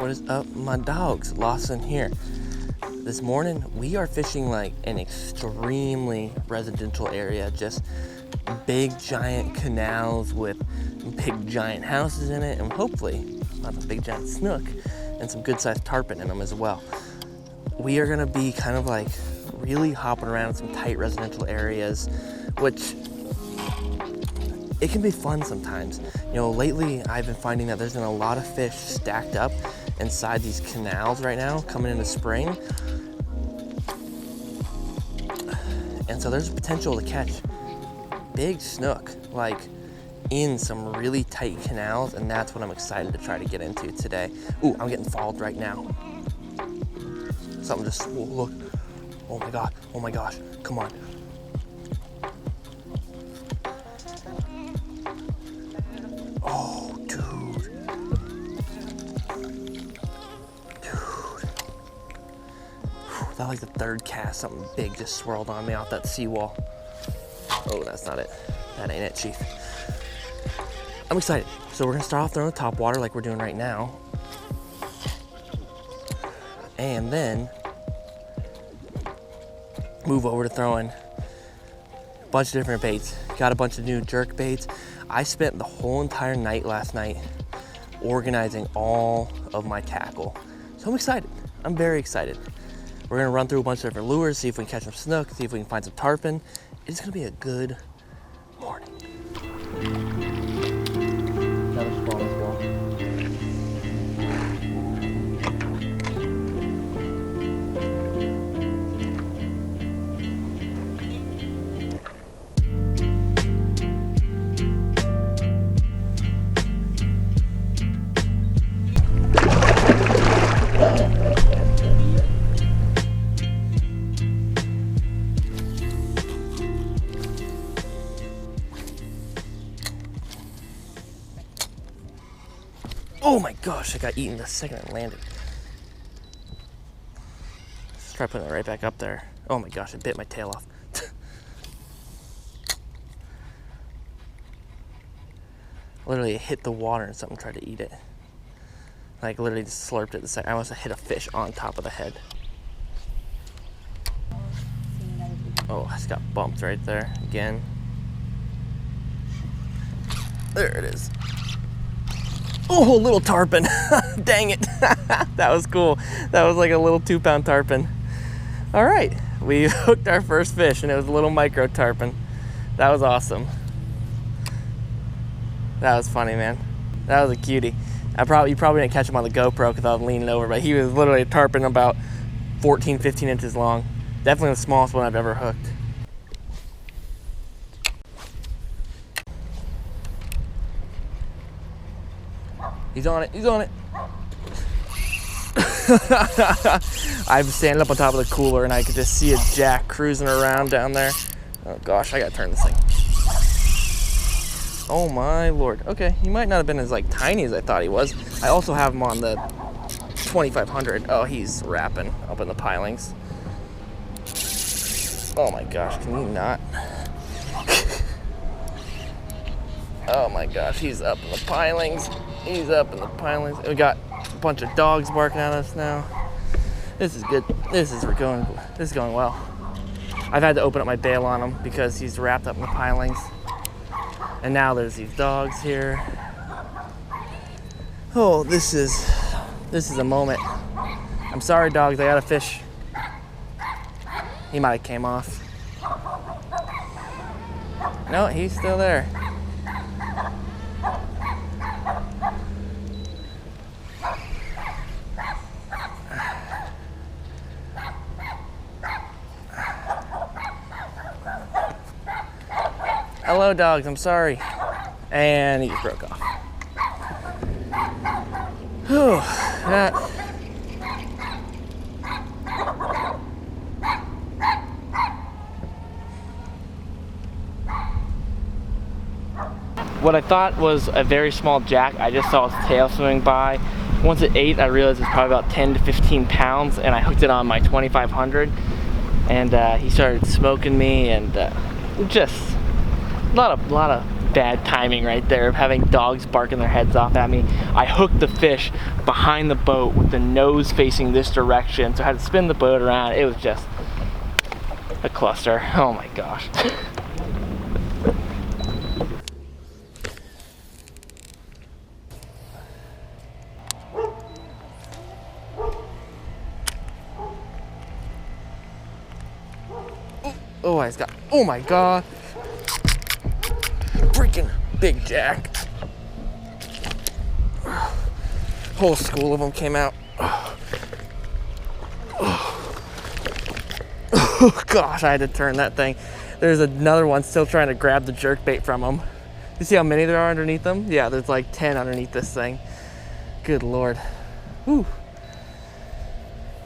What is up, my dogs? Lawson here. This morning we are fishing like an extremely residential area, just big giant canals with big giant houses in it, and hopefully a big giant snook and some good sized tarpon in them as well. We are gonna be kind of like really hopping around in some tight residential areas, which it can be fun sometimes. You know, lately I've been finding that there's been a lot of fish stacked up inside these canals right now coming into spring. And so there's potential to catch big snook, like in some really tight canals, and that's what I'm excited to try to get into today. Ooh, I'm getting followed right now. Something just, oh, look. Oh my God, oh my gosh, come on. Oh, dude. Whew, that like the third cast, something big just swirled on me off that seawall. Oh, that's not it. That ain't it, Chief. I'm excited. So we're gonna start off throwing the top water like we're doing right now. And then move over to throwing a bunch of different baits. Got a bunch of new jerk baits. I spent the whole entire night last night organizing all of my tackle. So I'm excited. I'm very excited. We're gonna run through a bunch of different lures, see if we can catch some snook, see if we can find some tarpon. It's gonna be a good morning. Another spawn as well. Oh my gosh, I got eaten the second I landed. Let's try putting it right back up there. Oh my gosh, it bit my tail off. Literally, it hit the water and something tried to eat it. Like literally just slurped it the second. I almost hit a fish on top of the head. Oh, I just got bumped right there again. There it is. Oh, a little tarpon. Dang it. That was cool. That was like a little 2-pound tarpon. All right, we hooked our first fish and it was a little micro tarpon. That was awesome. That was funny, man. That was a cutie. You probably didn't catch him on the GoPro because I was leaning over, but he was literally a tarpon about 14, 15 inches long. Definitely the smallest one I've ever hooked. He's on it, he's on it. I'm standing up on top of the cooler and I could just see a jack cruising around down there. Oh gosh, I gotta turn this thing. Oh my Lord. Okay, he might not have been as like tiny as I thought he was. I also have him on the 2500. Oh, he's wrapping up in the pilings. Oh my gosh, can you not? Oh my gosh, he's up in the pilings. He's up in the pilings. We got a bunch of dogs barking at us now. This is good. This is going well. I've had to open up my bail on him because he's wrapped up in the pilings. And now there's these dogs here. Oh, this is a moment. I'm sorry, dogs, I got a fish. He might have came off. No, he's still there. Hello, dogs, I'm sorry. And he just broke off. Whew, that. What I thought was a very small jack, I just saw his tail swimming by. Once it ate, I realized it's probably about 10 to 15 pounds, and I hooked it on my 2500. And he started smoking me, and just A lot of bad timing right there of having dogs barking their heads off at me. I hooked the fish behind the boat with the nose facing this direction, so I had to spin the boat around. It was just a cluster. Oh my gosh. Oh, I got, oh my god. Freaking big jack. Whole school of them came out. Oh gosh, I had to turn that thing. There's another one still trying to grab the jerkbait from them. You see how many there are underneath them? Yeah, there's like 10 underneath this thing. Good Lord. Whew.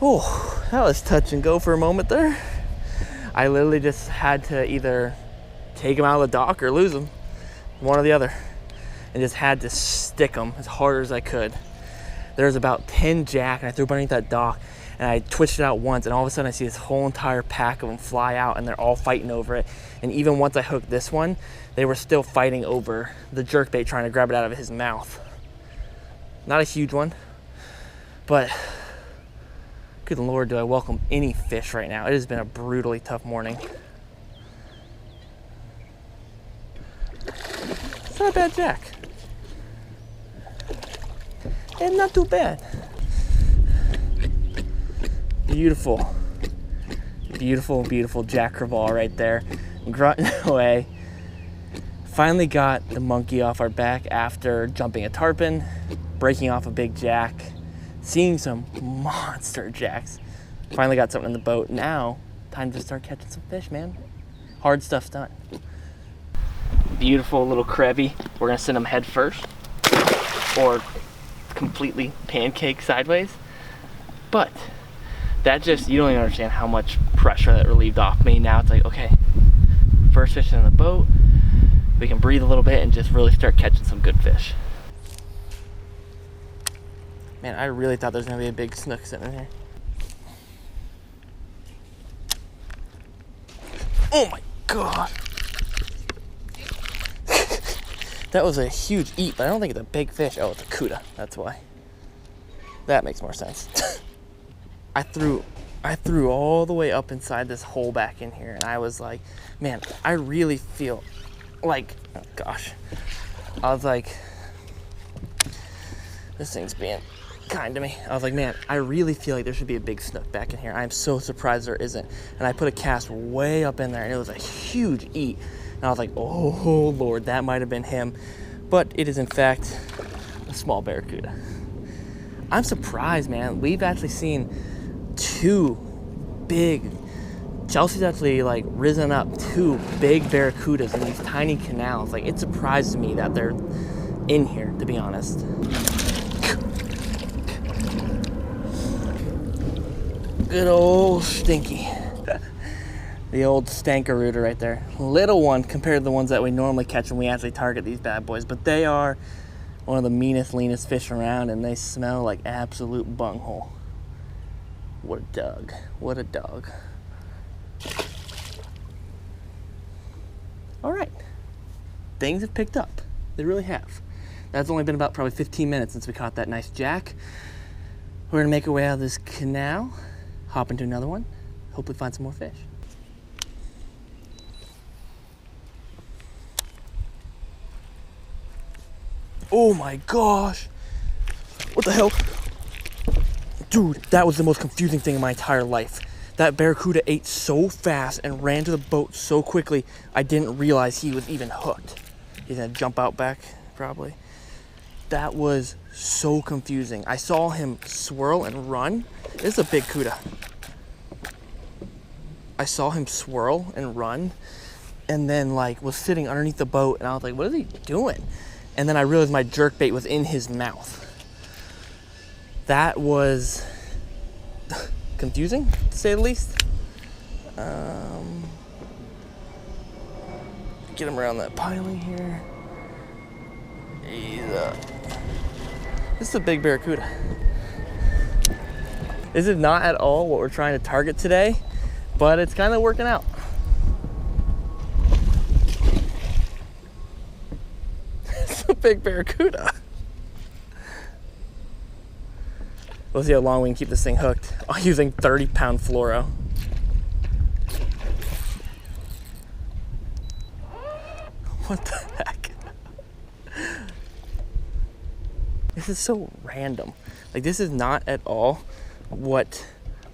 Oh, that was touch and go for a moment there. I literally just had to either take them out of the dock or lose them, one or the other, and just had to stick them as hard as I could. There was about 10 jack, and I threw them underneath that dock, and I twitched it out once, and all of a sudden I see this whole entire pack of them fly out, and they're all fighting over it. And even once I hooked this one, they were still fighting over the jerkbait, trying to grab it out of his mouth. Not a huge one, but good Lord, do I welcome any fish right now. It has been a brutally tough morning. It's not a bad jack. And not too bad. Beautiful. Beautiful, beautiful jack crevalle right there. Grunting away. Finally got the monkey off our back after jumping a tarpon, breaking off a big jack, seeing some monster jacks. Finally got something in the boat. Now, time to start catching some fish, man. Hard stuff's done. Beautiful little crevy. We're gonna send them head first, or completely pancake sideways. But that just, you don't even understand how much pressure that relieved off me. Now it's like, okay, first fish in the boat, we can breathe a little bit and just really start catching some good fish. Man, I really thought there was gonna be a big snook sitting in here. Oh my god. That was a huge eat, but I don't think it's a big fish. Oh, it's a cuda, that's why. That makes more sense. I threw all the way up inside this hole back in here, and I was like, man, I really feel like, oh gosh. I was like, this thing's being kind to me. I was like, man, I really feel like there should be a big snook back in here. I'm so surprised there isn't. And I put a cast way up in there, and it was a huge eat. And I was like, oh Lord, that might have been him. But it is in fact a small barracuda. I'm surprised, man. We've actually seen two big, Chelsea's actually like risen up two big barracudas in these tiny canals. Like, it surprises me that they're in here, to be honest. Good old Stinky. The old stanker-rooter right there. Little one compared to the ones that we normally catch when we actually target these bad boys, but they are one of the meanest, leanest fish around, and they smell like absolute bunghole. What a dog. What a dog. All right. Things have picked up. They really have. That's only been about probably 15 minutes since we caught that nice jack. We're gonna make our way out of this canal, hop into another one, hopefully find some more fish. Oh my gosh. What the hell? Dude, that was the most confusing thing in my entire life. That barracuda ate so fast and ran to the boat so quickly, I didn't realize he was even hooked. He's gonna jump out back, probably. That was so confusing. I saw him swirl and run. This is a big cuda. I saw him swirl and run, and then like was sitting underneath the boat, and I was like, what is he doing? And then I realized my jerkbait was in his mouth. That was confusing, to say the least. Get him around that piling here. This is a big barracuda. This is not at all what we're trying to target today, but it's kind of working out. big barracuda. Let's see how long we can keep this thing hooked. I'm using 30-pound fluoro. What the heck? This is so random. Like, this is not at all what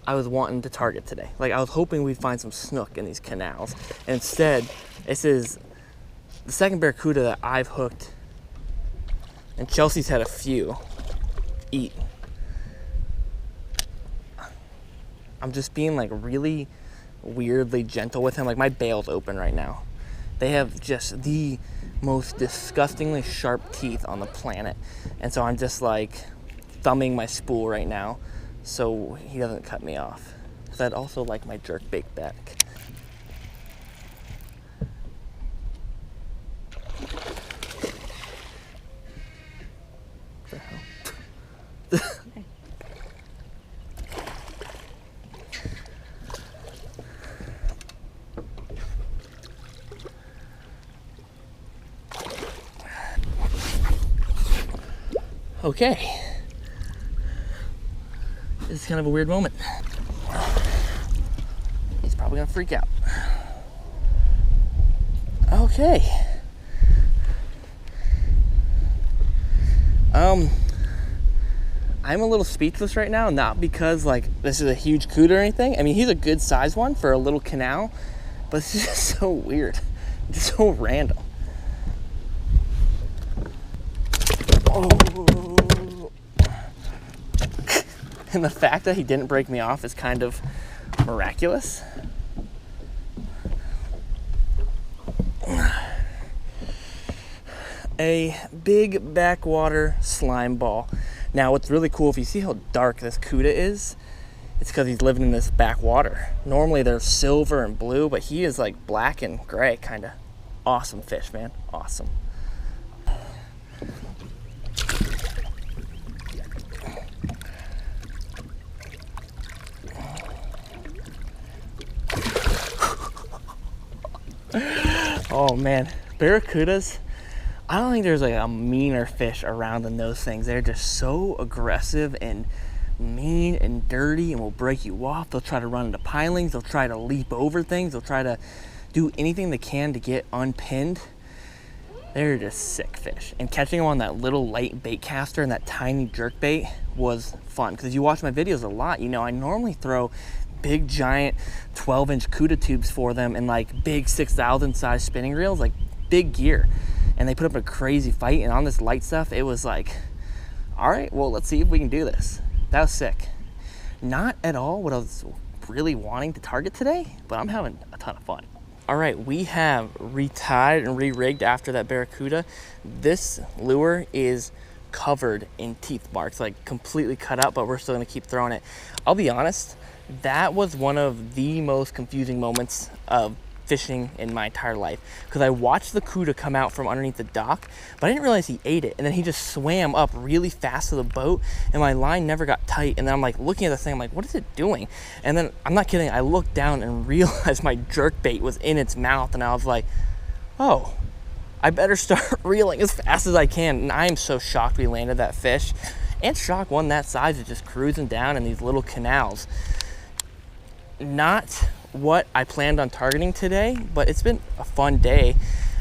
I was wanting to target today. Like, I was hoping we'd find some snook in these canals. And instead, this is the second barracuda that I've hooked. And Chelsea's had a few eat. I'm just being like really weirdly gentle with him. Like, my bail's open right now. They have just the most disgustingly sharp teeth on the planet. And so I'm just like thumbing my spool right now so he doesn't cut me off. Because I'd also like my jerk bait back. What the hell? Okay. This is kind of a weird moment. He's probably gonna freak out. Okay. I'm a little speechless right now, not because like this is a huge coot or anything. I mean, he's a good size one for a little canal, but it's just so weird. It's so random. Oh. And the fact that he didn't break me off is kind of miraculous. A big backwater slime ball. Now, what's really cool, if you see how dark this cuda is, it's because he's living in this backwater. Normally they're silver and blue, but he is like black and gray, kind of. Awesome fish, man. Awesome. Oh man, barracudas, I don't think there's like a meaner fish around than those things. They're just so aggressive and mean and dirty and will break you off. They'll try to run into pilings. They'll try to leap over things. They'll try to do anything they can to get unpinned. They're just sick fish. And catching them on that little light bait caster and that tiny jerk bait was fun. Because you watch my videos a lot, you know, I normally throw big giant 12-inch cuda tubes for them and like big 6,000 size spinning reels, like big gear. And they put up a crazy fight, and on this light stuff, it was like, all right, well, let's see if we can do this. That was sick. Not at all what I was really wanting to target today, but I'm having a ton of fun. All right, we have retied and re-rigged after that barracuda. This lure is covered in teeth marks, like completely cut out, but we're still gonna keep throwing it. I'll be honest, that was one of the most confusing moments of fishing in my entire life, because I watched the cuda come out from underneath the dock, but I didn't realize he ate it, and then he just swam up really fast to the boat, and my line never got tight. And then I'm like looking at the thing, I'm like, what is it doing? And then, I'm not kidding, I looked down and realized my jerk bait was in its mouth, and I was like, oh, I better start reeling as fast as I can. And I am so shocked we landed that fish, and shocked one that size is just cruising down in these little canals. Not what I planned on targeting today, but it's been a fun day.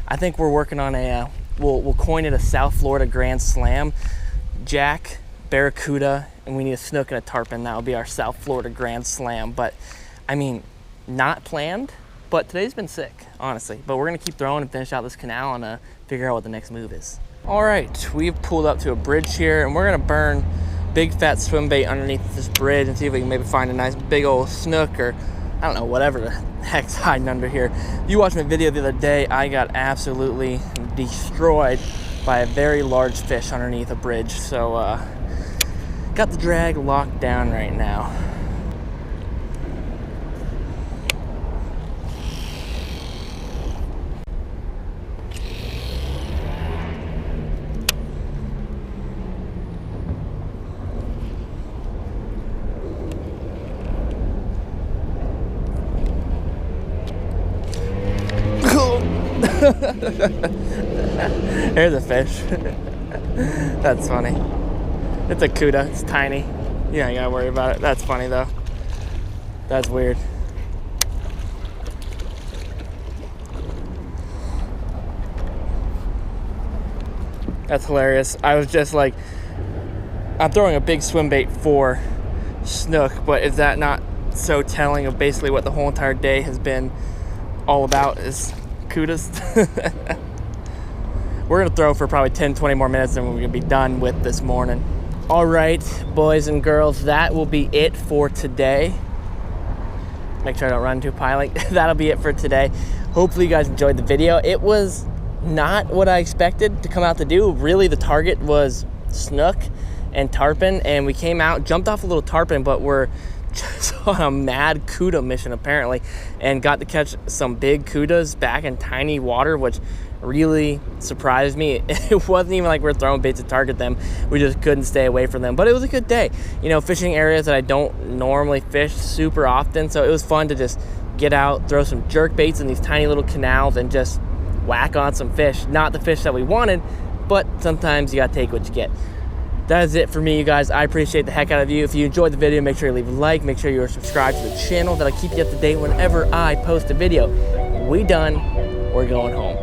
I think we're working on a, we'll coin it a South Florida Grand Slam. Jack, barracuda, and we need a snook and a tarpon. That'll be our South Florida Grand Slam. But I mean, not planned, but today's been sick, honestly. But we're gonna keep throwing and finish out this canal and figure out what the next move is. All right, we've pulled up to a bridge here, and we're gonna burn big fat swim bait underneath this bridge and see if we can maybe find a nice big old snook, or I don't know, whatever the heck's hiding under here. You watched my video the other day, I got absolutely destroyed by a very large fish underneath a bridge. So got the drag locked down right now. There's a fish. That's funny. It's a cuda. It's tiny. You ain't gotta worry about it. That's funny though. That's weird. That's hilarious. I was just like, I'm throwing a big swim bait for snook, but is that not so telling of basically what the whole entire day has been all about is cudas? We're gonna throw for probably 10-20 more minutes and we're gonna be done with this morning. All right, boys and girls, that will be it for today. Make sure I don't run into a piling. That'll be it for today. Hopefully you guys enjoyed the video. It was not what I expected to come out to do. Really, the target was snook and tarpon, and we came out, jumped off a little tarpon, but we're just on a mad cuda mission apparently, and got to catch some big cudas back in tiny water, which really surprised me. It wasn't even like we're throwing baits to target them. We just couldn't stay away from them. But it was a good day. You know, fishing areas that I don't normally fish super often, so it was fun to just get out, throw some jerk baits in these tiny little canals and just whack on some fish. Not the fish that we wanted, but sometimes you gotta take what you get. That is it for me, you guys. I appreciate the heck out of you. If you enjoyed the video, make sure you leave a like. Make sure you are subscribed to the channel. That'll keep you up to date whenever I post a video. We done. We're going home.